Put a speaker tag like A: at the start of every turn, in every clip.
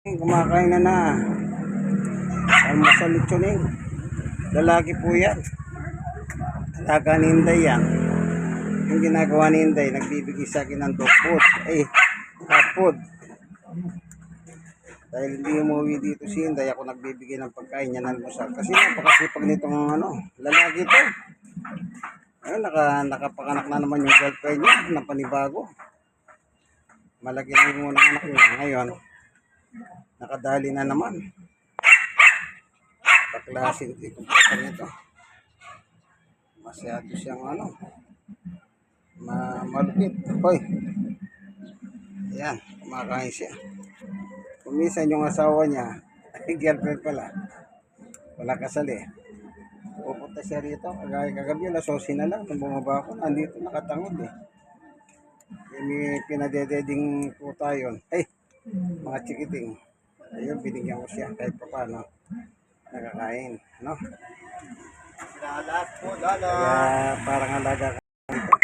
A: Kumakain na. Almusal litsuning. Lalaki po yan. Alaga ni Inday yan. Yung ginagawa ni Inday, nagbibigay sa akin ng dog food. Cat food. Dahil hindi umuwi dito si Inday, ako nagbibigay ng pagkain niya ng almusal. Kasi napakasipag nitong lalaki ito. Ayun, nakapakanak na naman yung girlfriend niya na panibago. Malaki na yung unang anak niya. Ngayon, nakadali na naman. Paklasin itong pata nito. Masyado siyang malupit. Hoy. Ayan, kumakain siya. Kumisan yung asawa niya, girlfriend pala. Wala kasali. Pupunta siya rito. Kagabi, lasosin na lang. Nung bumaba ako, andito nakatangod eh. May pinadededing po tayo. Mga chikiting. Ayun, binigyan ko siya kahit pa paano. Nakakain.
B: Lalat po, lalat.
A: Kaya parang alaga ka dito.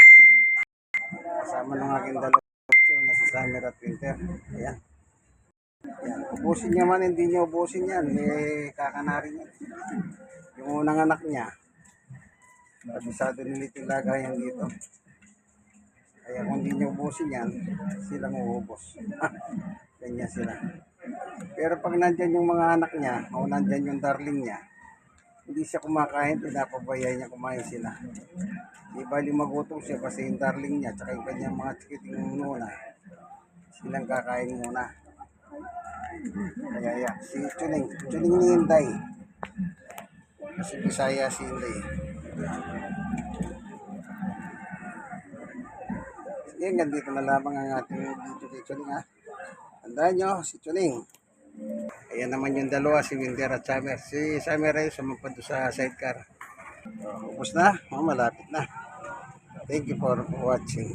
A: Kasama ng aking dalawang na si Summer at Winter. Ayan. Ayan. Ubusin niya man, hindi niya ubusin yan. Kakanarin yan. Yung unang anak niya, kabisado nila yung lagayan dito. Kaya kung hindi niya ubusin yan, silang uubos. Ganyan sila. Pero pag nandyan yung mga anak niya, o nandyan yung darling niya, hindi siya kumakain, pinapabayay niya kumain sila. Di bali magutom siya kasi yung darling niya, tsaka yung kanyang mga chikiting muna, silang kakain muna. Kaya yan, si Chuning ni Inday. Kasi Bisaya si Inday. Sige, hanggang dito na lamang ang ating video kay Chuning ha. Tandaan nyo, si Chuning. Ayan naman yung dalawa, si Winter at Summer. Si Summer ay sumapad sa sidecar. Ubus na, malapit na. Thank you for watching.